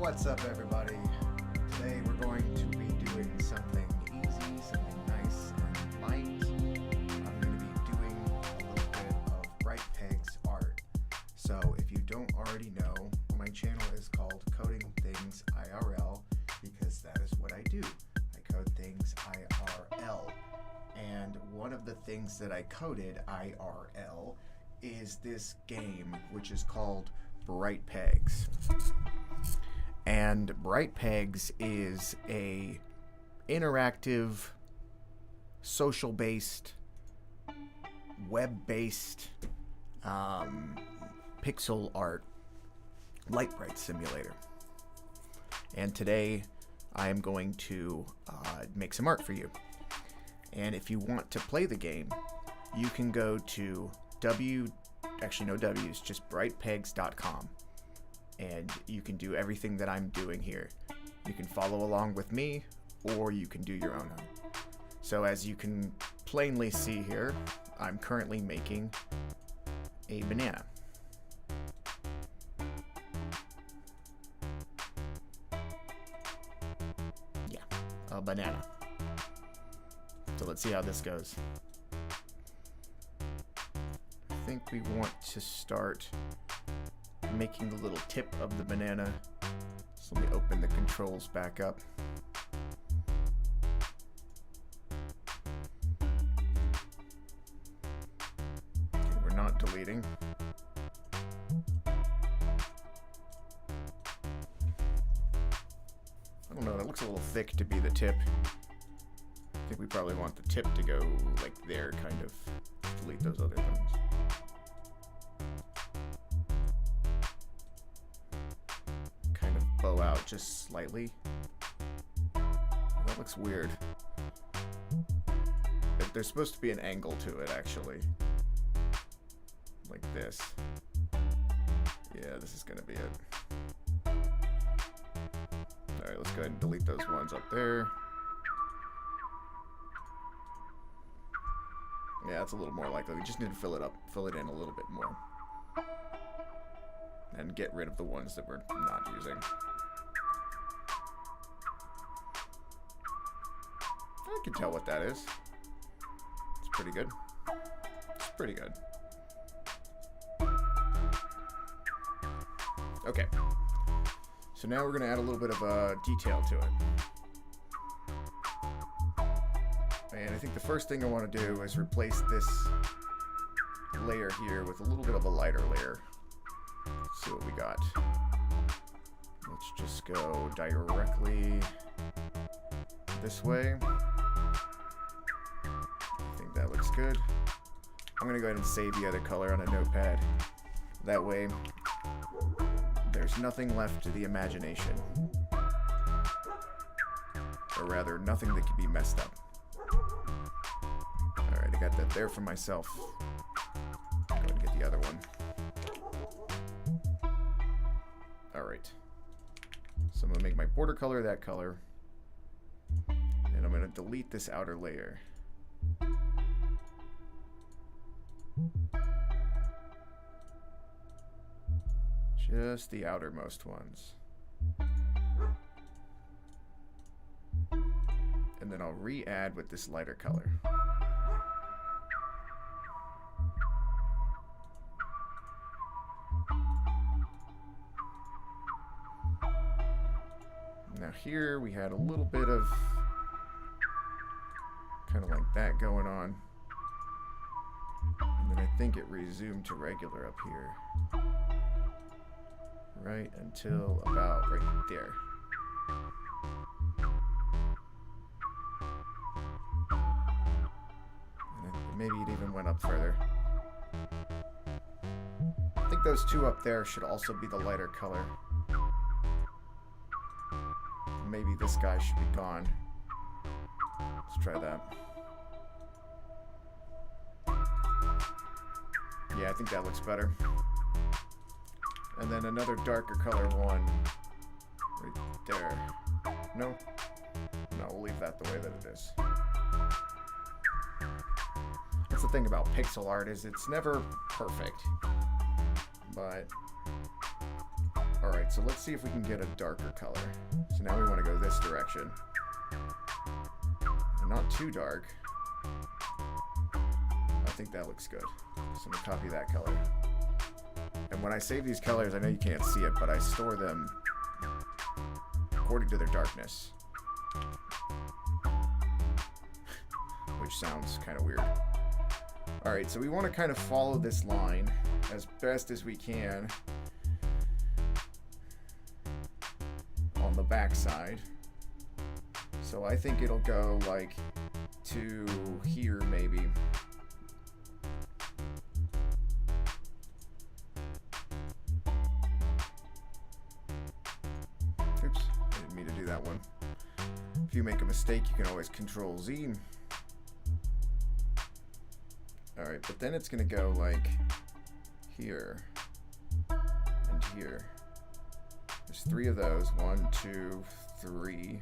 What's up, everybody? Today we're going to be doing something easy, something nice and light. I'm going to be doing a little bit of Bright Pegs art. So if you don't already know, my channel is called Coding Things IRL because that is what I do. I code things IRL. And one of the things that I coded IRL is this game, which is called Bright Pegs. And Bright Pegs is a interactive, social-based, web-based pixel art light bright simulator. And today I am going to make some art for you. And if you want to play the game, you can go to just brightpegs.com. And you can do everything that I'm doing here. You can follow along with me, or you can do your own art. So as you can plainly see here, I'm currently making a banana. Yeah, a banana. So let's see how this goes. I think we want to start making the little tip of the banana. So let me open the controls back up. Okay, we're not deleting. I don't know, that looks a little thick to be the tip. I think we probably want the tip to go like there, kind of. Delete those other things. Bow out just slightly. That looks weird. There's supposed to be an angle to it, actually. Like this. Yeah, this is gonna be it. Alright, let's go ahead and delete those ones up there. Yeah, it's a little more likely. We just need to fill it in a little bit more. And get rid of the ones that we're not using. I can tell what that is. It's pretty good. It's pretty good. Okay. So now we're going to add a little bit of detail to it. And I think the first thing I want to do is replace this layer here with a little bit of a lighter layer. Let's see what we got. Let's just go directly this way. I think that looks good. I'm gonna go ahead and save the other color on a notepad. That way, there's nothing left to the imagination. Or rather, nothing that can be messed up. Alright, I got that there for myself. Go ahead and get the other one. Alright. So I'm going to make my border color that color. And I'm going to delete this outer layer. Just the outermost ones. And then I'll re-add with this lighter color. Now here we had a little bit of kind of like that going on. And then I think it resumed to regular up here. Right until about right there. And maybe it even went up further. I think those two up there should also be the lighter color. Maybe this guy should be gone. Let's try that. Yeah, I think that looks better. And then another darker color one right there. No? No, we'll leave that the way that it is. That's the thing about pixel art, is it's never perfect. But alright. Alright, so let's see if we can get a darker color. So now we want to go this direction. Not too dark. I think that looks good. So I'm going to copy that color. And when I save these colors, I know you can't see it, but I store them according to their darkness. Which sounds kind of weird. Alright, so we want to kind of follow this line as best as we can on the back side. So I think it'll go like to here maybe. Oops, I didn't mean to do that one. If you make a mistake, you can always Control Z. Alright, but then it's going to go like here and here. There's 3 of those. 1, 2, 3.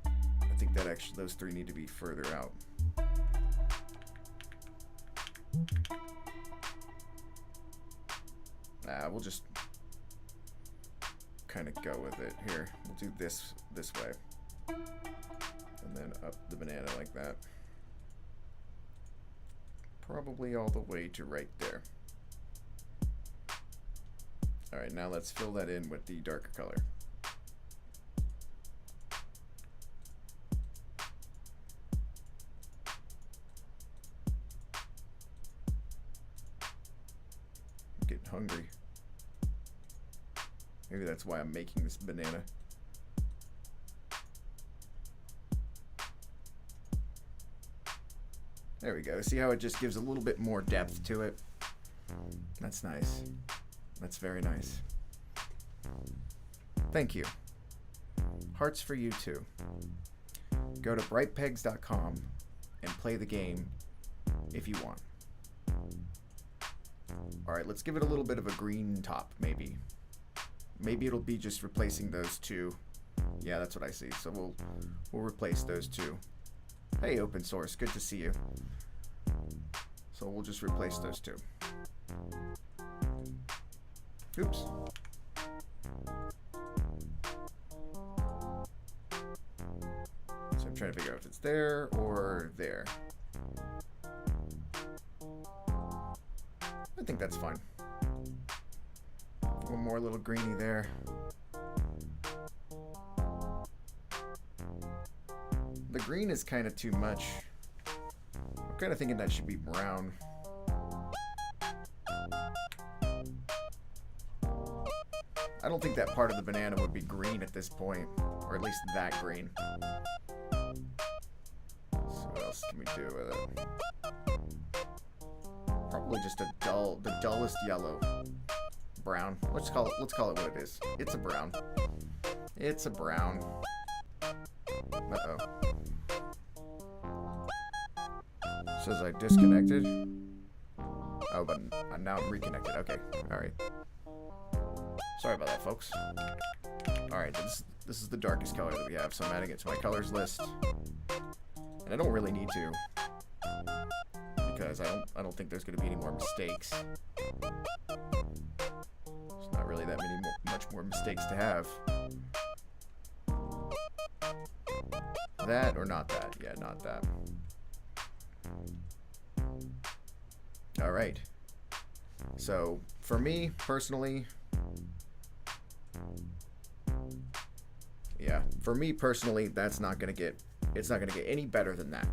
I think that actually those 3 need to be further out. We'll just kind of go with it here. We'll do this way. And then up the banana like that. Probably all the way to right there. Alright, now let's fill that in with the darker color. I'm getting hungry. Maybe that's why I'm making this banana. There we go. See how it just gives a little bit more depth to it? That's nice. That's very nice. Thank you. Hearts for you too. Go to brightpegs.com and play the game if you want. Alright, let's give it a little bit of a green top, maybe. Maybe it'll be just replacing those 2. Yeah, that's what I see. So we'll replace those 2. Hey, open source, good to see you. So we'll just replace those 2. Oops. So I'm trying to figure out if it's there or there. I think that's fine. One more little greenie there. The green is kind of too much. I'm kind of thinking that should be brown. I don't think that part of the banana would be green at this point, or at least that green. So what else can we do with it? Probably just the dullest yellow. Brown. Let's call it what it is. It's a brown. It's a brown. Uh-oh. Says I disconnected. Oh, but now I'm reconnected. Okay. Alright. Sorry about that, folks. Alright, this is the darkest color that we have, so I'm adding it to my colors list. And I don't really need to, because I don't think there's going to be any more mistakes. There's not really that much more mistakes to have. That or not that? Yeah, not that. Alright. So, for me, personally... Yeah, for me personally, it's not gonna get any better than that.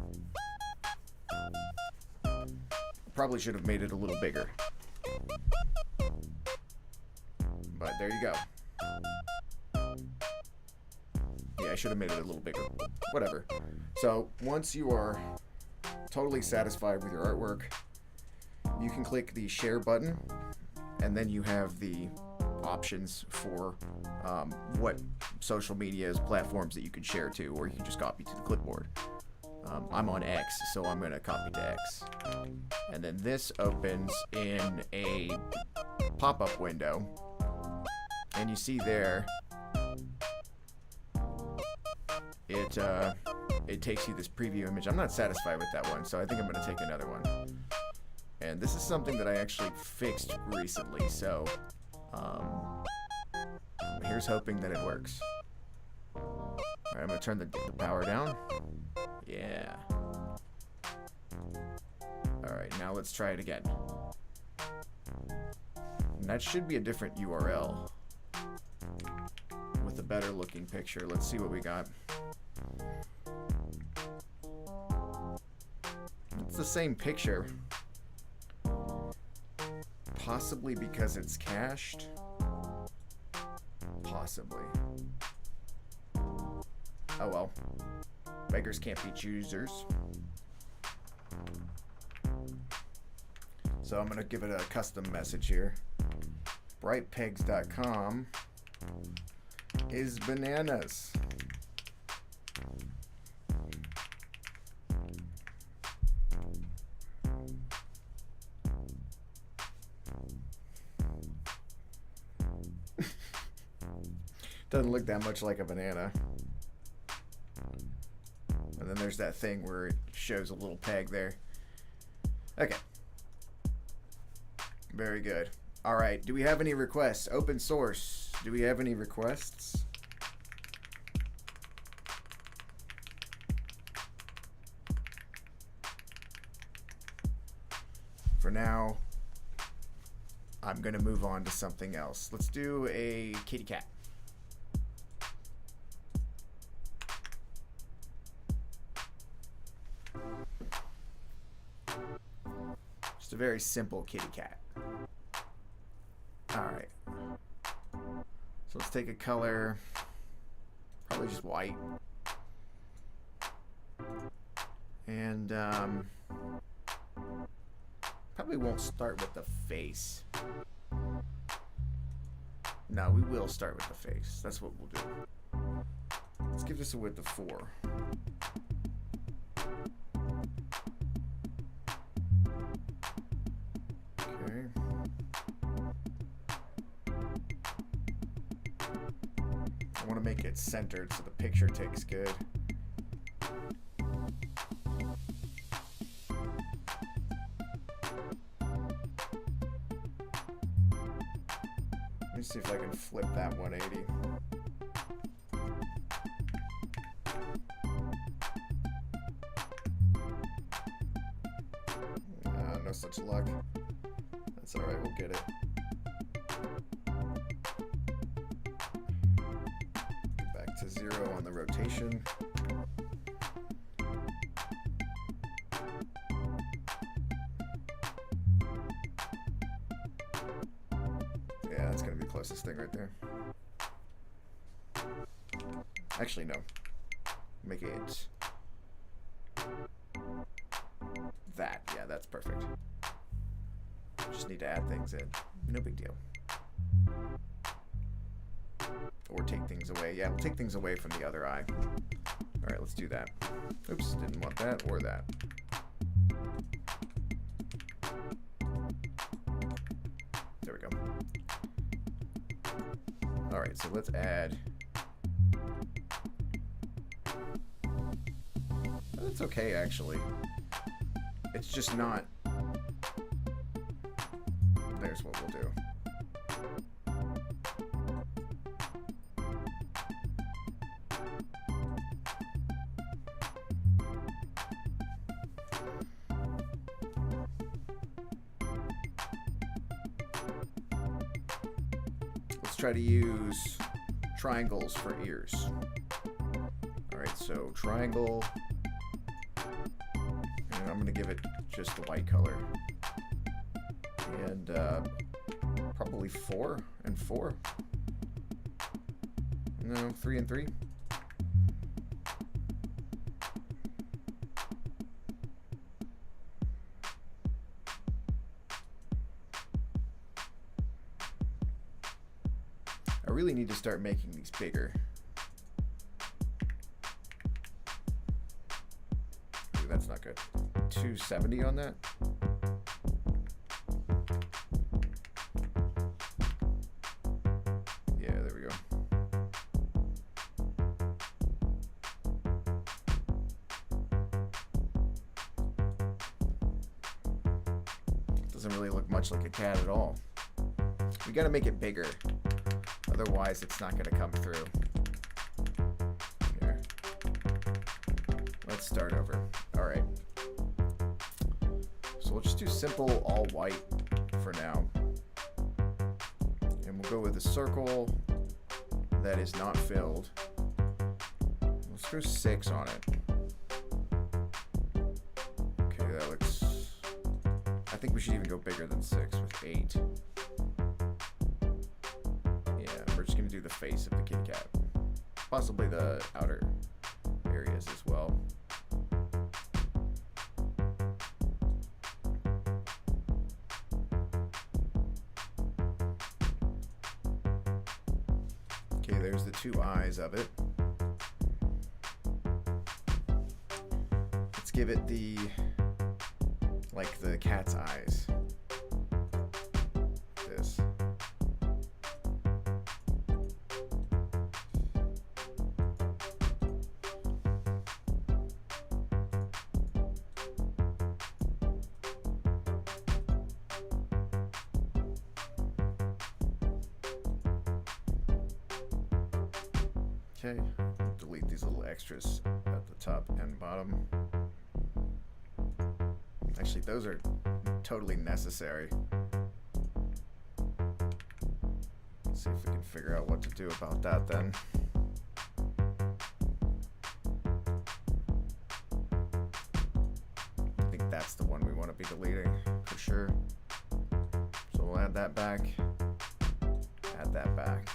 Probably should have made it a little bigger. But there you go. Yeah, I should have made it a little bigger. Whatever. So, once you are totally satisfied with your artwork, you can click the share button, and then you have the options for what social media platforms that you can share to, or you can just copy to the clipboard. I'm on X, so I'm going to copy to X. And then this opens in a pop-up window, and you see there, it takes you this preview image. I'm not satisfied with that one, so I think I'm going to take another one. And this is something that I actually fixed recently, so here's hoping that it works. Alright, I'm going to turn the power down. Yeah. Alright, now let's try it again. And that should be a different URL with a better looking picture. Let's see what we got. It's the same picture. Possibly because it's cached. Possibly. Oh well. Beggars can't be choosers. So I'm going to give it a custom message here. Brightpegs.com is bananas. Doesn't look that much like a banana. And then there's that thing where it shows a little peg there. Okay. Very good. All right. Do we have any requests? Open source. Do we have any requests? For now, I'm going to move on to something else. Let's do a kitty cat. Just a very simple kitty cat. Alright. So let's take a color, probably just white. And probably won't start with the face. No, we will start with the face. That's what we'll do. Let's give this a width of 4. Okay. I want to make it centered so the picture takes good. Let me see if I can flip that 180. No such luck. That's alright, we'll get it. Get back to 0 on the rotation. Yeah, that's gonna be the closest thing right there. Actually, no. Make it that. Yeah, that's perfect. Just need to add things in. No big deal. Or take things away. Yeah, we'll take things away from the other eye. Alright, let's do that. Oops, didn't want that or that. There we go. Alright, so let's add... That's okay, actually. It's just not... There's what we'll do. Let's try to use triangles for ears. Alright, so triangle... And I'm going to give it just the white color. And probably 4 and 4. No, 3 and 3. I really need to start making these bigger. Ooh, that's not good. 270 on that. Yeah, there we go. Doesn't really look much like a cat at all. We gotta make it bigger. Otherwise, it's not gonna come through. Here. Let's start over. All right. So we'll just do simple all white for now. And we'll go with a circle that is not filled. Let's go 6 on it. Okay, that looks... I think we should even go bigger than 6 with 8. Yeah, we're just gonna do the face of the kitty cat. Possibly the outer areas as well. Okay, there's the 2 eyes of it. Let's give it the, like the cat's eyes. This. Okay, delete these little extras at the top and bottom. Actually, those are totally necessary. Let's see if we can figure out what to do about that then. I think that's the one we want to be deleting for sure. So we'll add that back, add that back.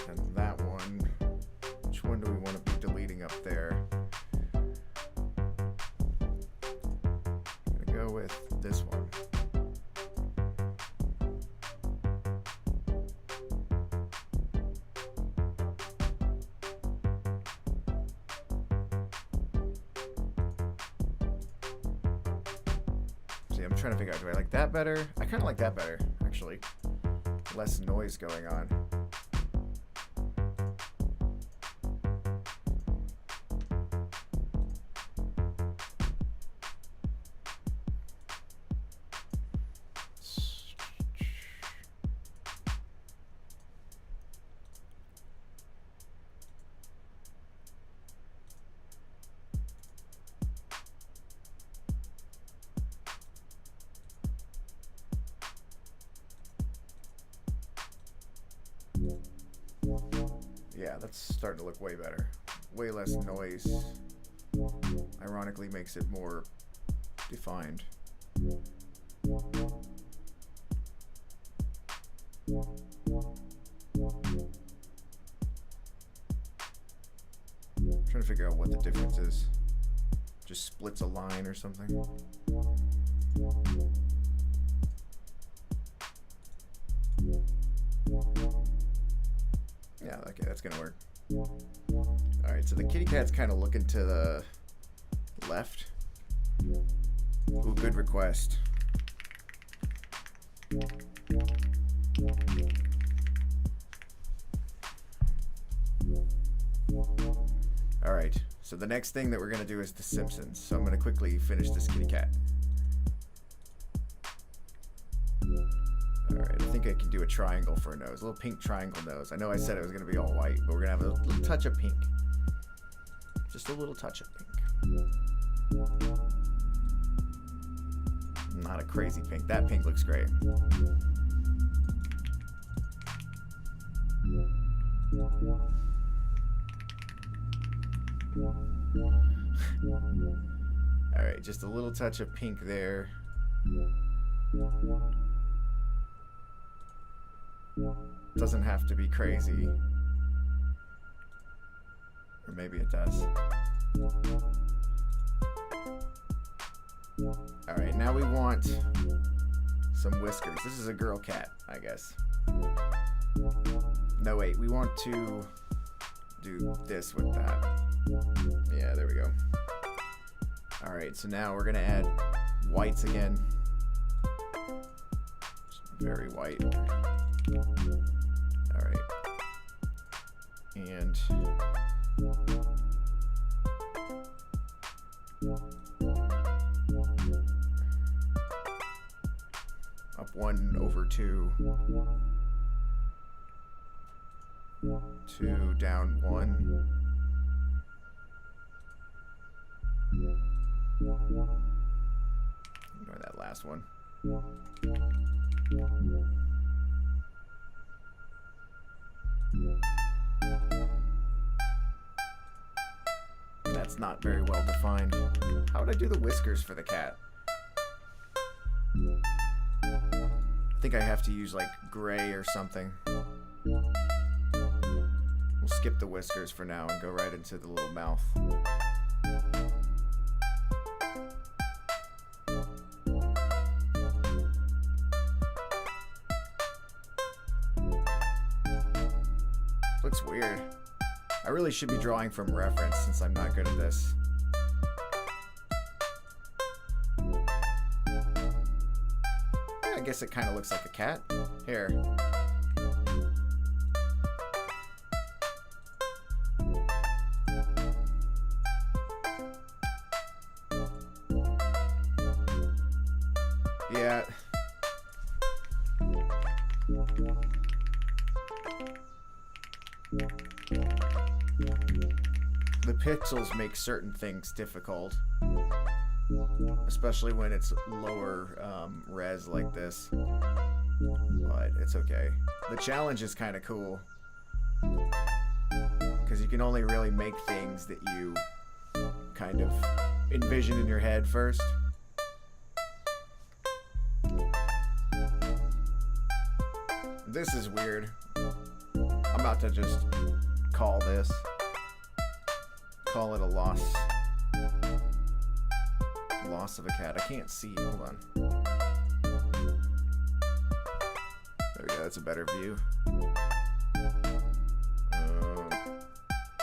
And that one, which one do we want to be deleting up there? I'm gonna go with this one. See, I'm trying to figure out, do I like that better? I kind of like that better, actually. Less noise going on. Yeah, that's starting to look way better. Way less noise. Ironically makes it more defined. I'm trying to figure out what the difference is. Just splits a line or something. Yeah, okay, that's gonna work. Alright, so the kitty cat's kind of looking to the left. Ooh, good request. Alright, so the next thing that we're gonna do is The Simpsons. So I'm gonna quickly finish this kitty cat. Alright, I think I can do a triangle for a nose. A little pink triangle nose. I know I said it was going to be all white, but we're going to have a little touch of pink. Just a little touch of pink. Not a crazy pink. That pink looks great. Alright, just a little touch of pink there. Doesn't have to be crazy. Or maybe it does. Alright, now we want some whiskers. This is a girl cat, I guess. No, wait, we want to do this with that. Yeah, there we go. Alright, so now we're gonna add whites again. Very white. Alright. And 1 over 2. 2 down 1. Ignore that last one. That's not very well defined. How would I do the whiskers for the cat? I think I have to use like gray or something. We'll skip the whiskers for now and go right into the little mouth. Looks weird. I really should be drawing from reference since I'm not good at this. Yeah, I guess it kind of looks like a cat. Here. Yeah. The pixels make certain things difficult, especially when it's lower res like this, but it's okay. The challenge is kind of cool because you can only really make things that you kind of envision in your head first. This is weird. I'm about to just call this. Call it a loss. Loss of a cat. I can't see. Hold on. There we go. That's a better view.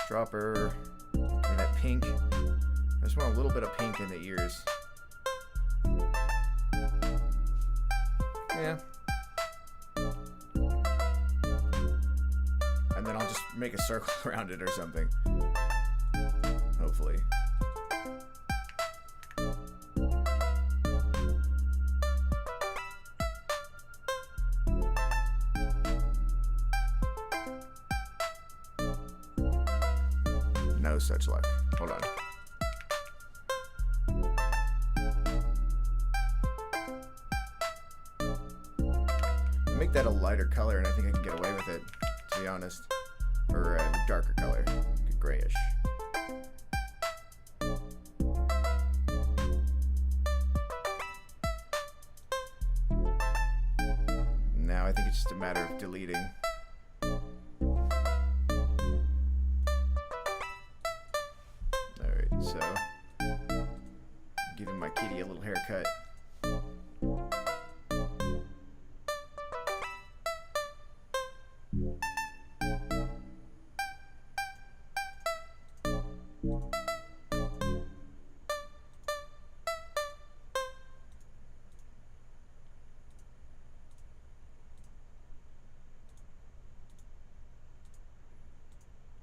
Dropper. And that pink. I just want a little bit of pink in the ears. Yeah. And then I'll just make a circle around it or something. Hopefully. No such luck. Hold on. Make that a lighter color and I think I can get away with it, to be honest. Or a darker color, like a grayish. Now I think it's just a matter of deleting. Alright, so giving my kitty a little haircut.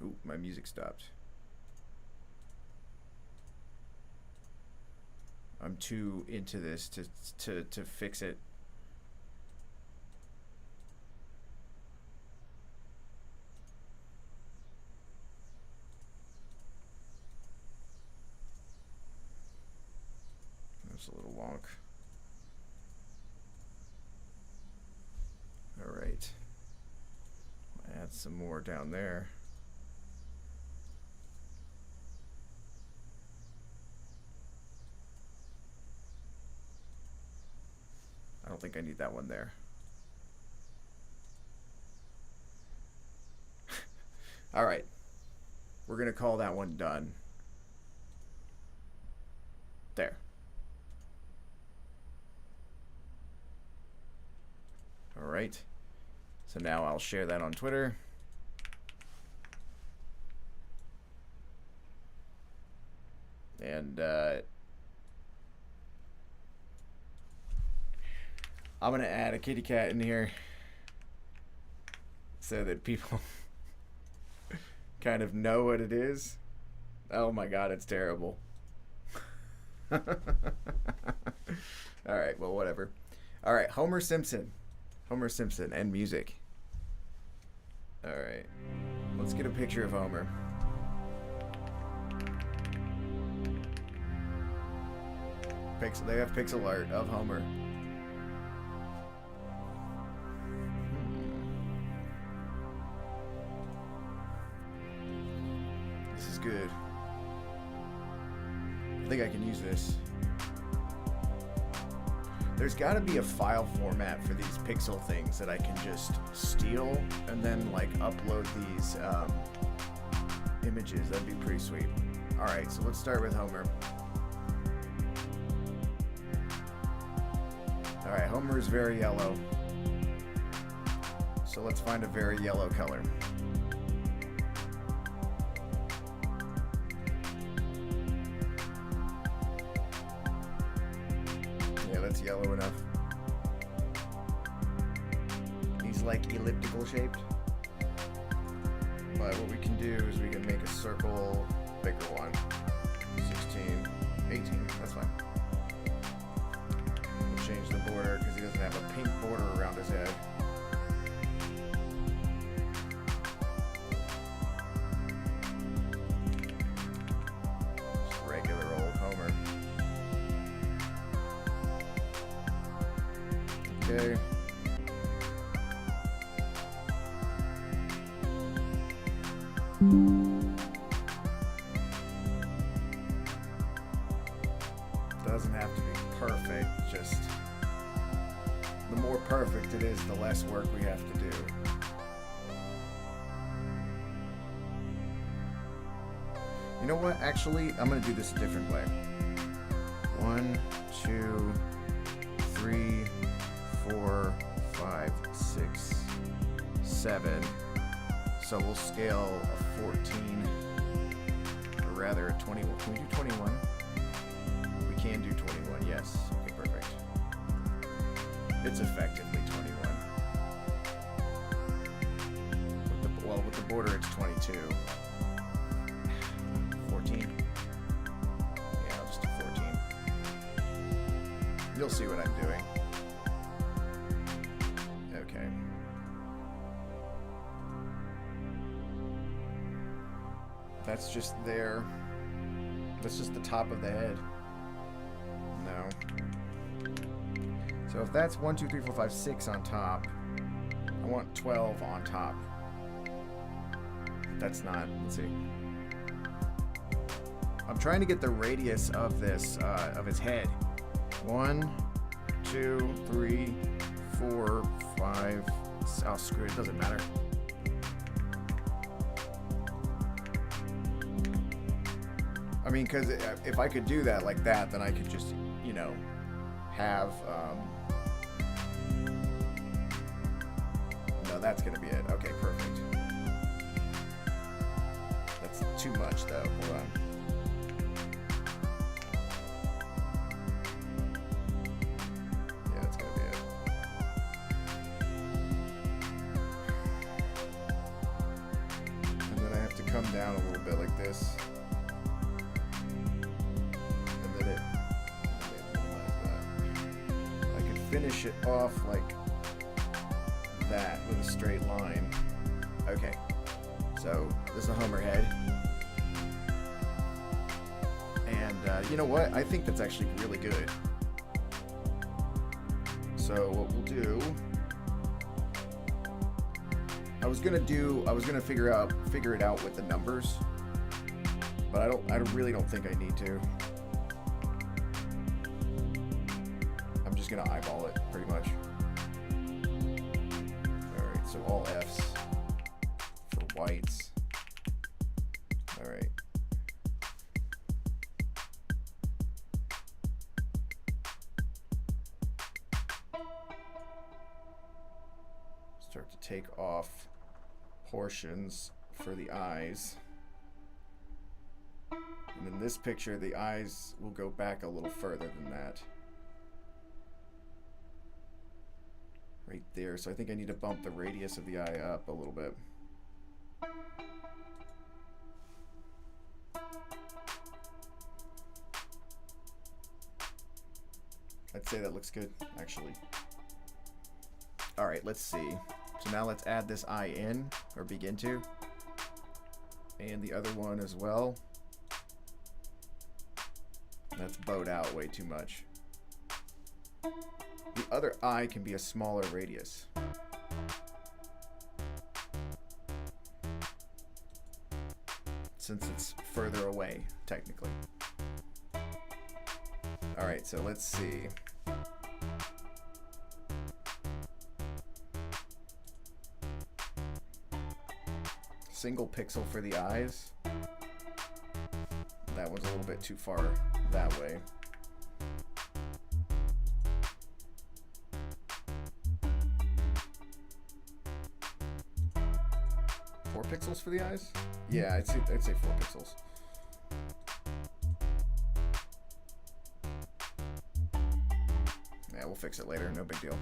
Ooh, my music stopped. I'm too into this to fix it. That's a little wonk. All right. Add some more down there. I don't think I need that one there. All right. We're going to call that one done. There. All right. So now I'll share that on Twitter. And I'm going to add a kitty cat in here so that people kind of know what it is. Oh my God, it's terrible. All right, well, whatever. All right, Homer Simpson. Homer Simpson and music. All right. Let's get a picture of Homer. They have pixel art of Homer. This is good. I think I can use this. There's got to be a file format for these pixel things that I can just steal and then like upload these images. That'd be pretty sweet. All right, so let's start with Homer. All right, Homer is very yellow. So let's find a very yellow color. Yeah, that's yellow enough. He's like elliptical shaped. But what we can do is we can make a circle, bigger one. 16, 18, that's fine. We'll change the border because he doesn't have a pink border around his head. Just regular old Homer. Okay. Doesn't have to be perfect, just the more perfect it is, the less work we have to do. You know what? Actually, I'm going to do this a different way. 1, 2, 3, 4, 5, 6, 7. So we'll scale a 14, or rather a 21. Can we do 21? We can do 21, yes. Okay, perfect. It's effectively 21. With the border, it's 22. 14. Yeah, I'll just do 14. You'll see what I'm doing. Okay. That's just there. That's just the top of the head. No. So if that's 1, 2, 3, 4, 5, 6 on top, I want 12 on top. That's not, let's see. I'm trying to get the radius of this, of his head. 1, 2, 3, 4, 5, oh screw it, doesn't matter. I mean, because if I could do that like that, then I could just, you know, have, no, that's going to be it. Okay, perfect. That's too much, though. Hold on. Yeah, that's going to be it. And then I have to come down a little bit like this. Finish it off like that with a straight line. Okay, so this is a Homer head. And you know what? I think that's actually really good. So what we'll do, I was gonna figure it out with the numbers, but I really don't think I need to. Gonna eyeball it pretty much. Alright, so all F's for whites. Alright. Start to take off portions for the eyes. And in this picture, the eyes will go back a little further than that. Right there, so I think I need to bump the radius of the eye up a little bit. I'd say that looks good, actually. All right, let's see. So now let's add this eye in, or begin to. And the other one as well. That's bowed out way too much. The other eye can be a smaller radius. Since it's further away, technically. All right, so let's see. Single pixel for the eyes. That one's a little bit too far that way. Four pixels for the eyes? Yeah, I'd say 4 pixels. Yeah, we'll fix it later, no big deal.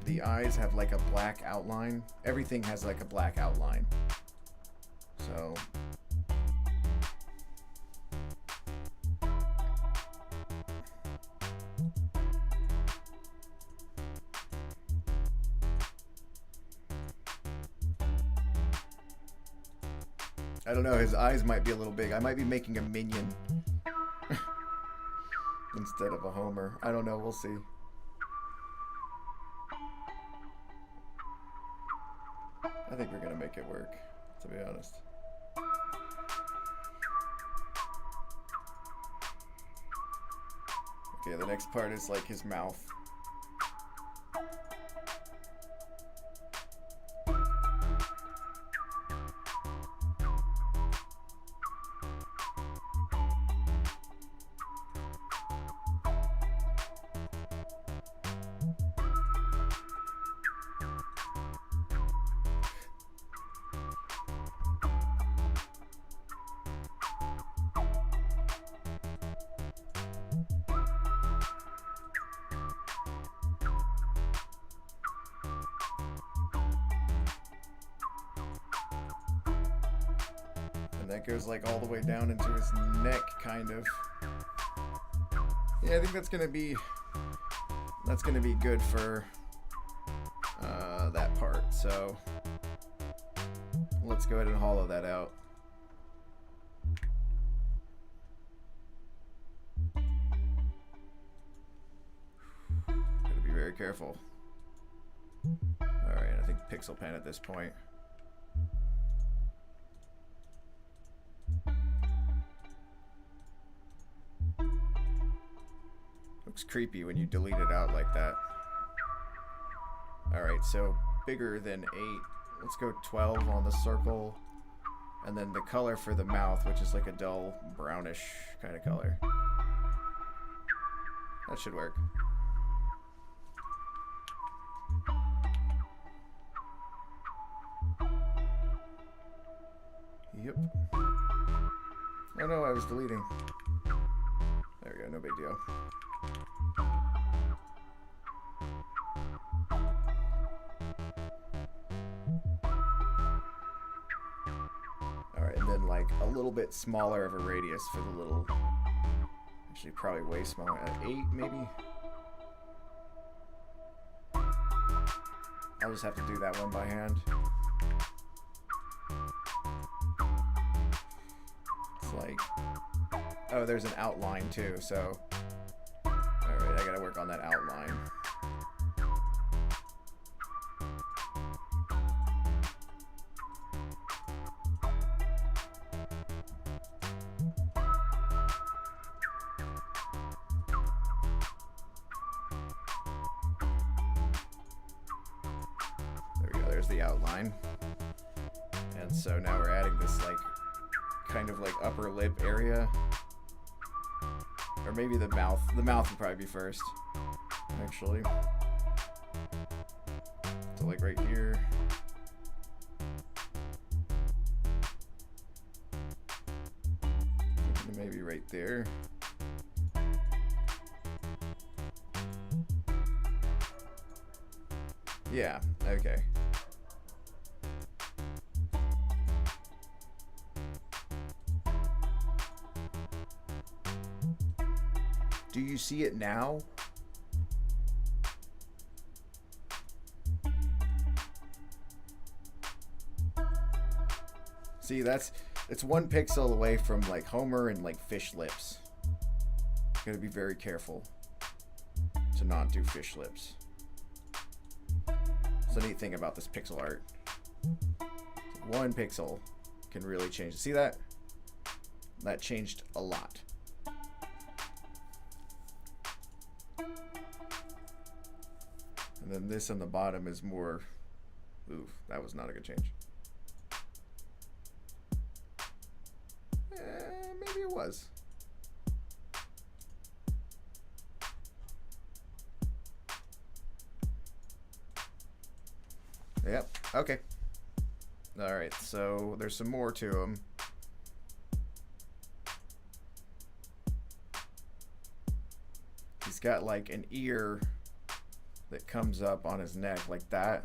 The eyes have like a black outline. Everything has like a black outline. So I don't know, his eyes might be a little big. I might be making a minion instead of a Homer. I don't know, we'll see. I think we're gonna make it work, to be honest. Okay, the next part is like his mouth. And that goes like all the way down into his neck, kind of. Yeah, I think that's gonna be good for that part. So let's go ahead and hollow that out. Gotta be very careful. All right, I think pixel pen at this point. Looks creepy when you delete it out like that. Alright, so bigger than 8. Let's go 12 on the circle. And then the color for the mouth, which is like a dull brownish kind of color. That should work. Yep. Oh no, I was deleting. There we go, no big deal. Alright, and then like a little bit smaller of a radius for the little... Actually, probably way smaller. 8, maybe? I'll just have to do that one by hand. It's like... Oh, there's an outline too, so... Alright, I gotta work on that outline. There we go, there's the outline. And so now we're adding this like kind of like upper lip area. Or maybe the mouth. The mouth would probably be first, actually. So like right here. Maybe right there. Yeah, okay. Do you see it now? See, it's 1 pixel away from like Homer and like fish lips. Gotta be very careful to not do fish lips. It's the neat thing about this pixel art. 1 pixel can really change. See that? That changed a lot. And then this on the bottom is more, oof, that was not a good change. Maybe it was. Yep, okay. Alright, so there's some more to him. He's got like an ear that comes up on his neck like that.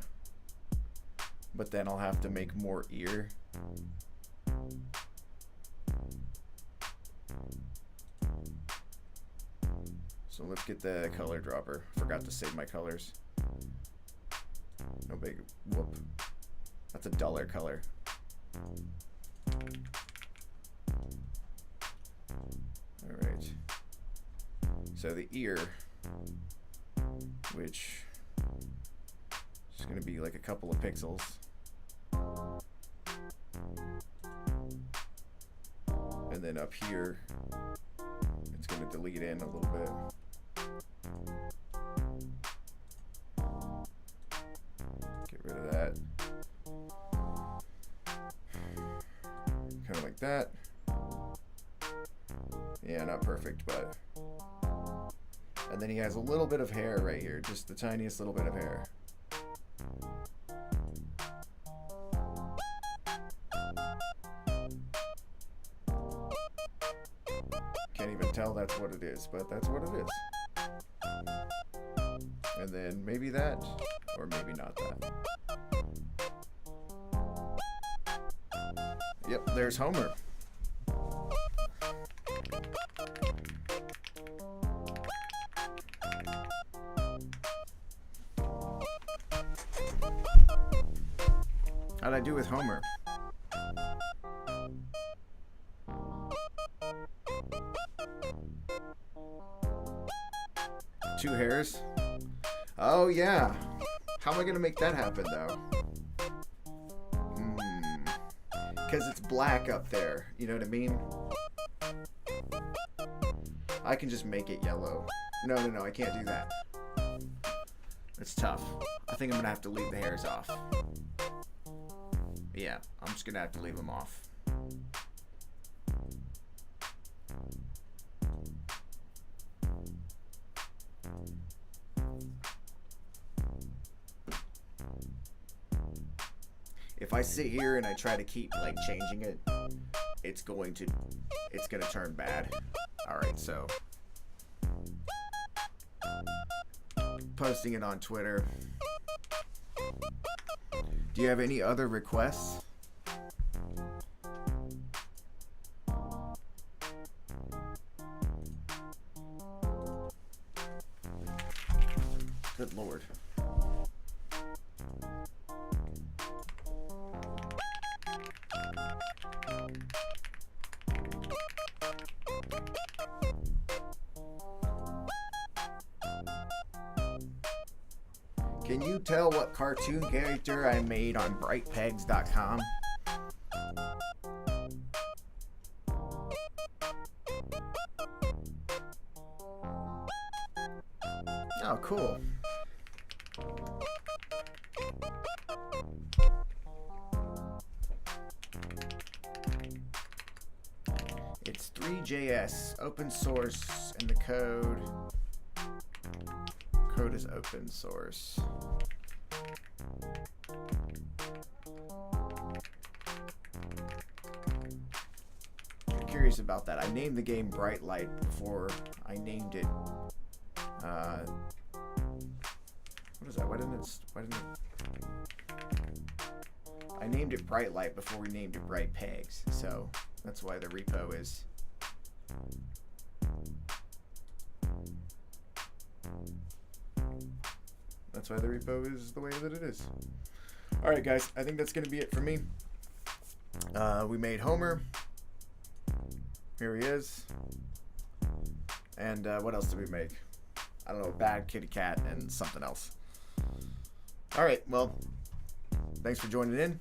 But then I'll have to make more ear. So let's get the color dropper. Forgot to save my colors. No big whoop. That's a duller color. Alright. So the ear, which is going to be like a couple of pixels. And then up here, it's going to delete in a little bit. Get rid of that. Kind of like that. Yeah, not perfect, but... And then he has a little bit of hair right here, just the tiniest little bit of hair. Can't even tell that's what it is, but that's what it is. And then maybe that, or maybe not that. Yep, there's Homer. How'd I do with Homer? Two hairs? Oh yeah. How am I gonna make that happen though? Because it's black up there. You know what I mean? I can just make it yellow. No, I can't do that. It's tough. I think I'm gonna have to leave the hairs off. Yeah, I'm just gonna have to leave them off. If I sit here and I try to keep like changing it, it's gonna turn bad. Alright, so posting it on Twitter. Do you have any other requests? Good Lord. Can you tell what cartoon character I made on brightpegs.com? Oh, cool. It's 3JS, open source, and the code is open source. I'm curious about that. I named the game Bright Light before I named it. What is that? Why didn't it? I named it Bright Light before we named it Bright Pegs, so that's why the repo is. That's why the repo is the way that it is. Alright guys, I think that's going to be it for me. We made Homer. Here he is. And what else did we make? I don't know, bad kitty cat and something else. All right, well, thanks for joining in.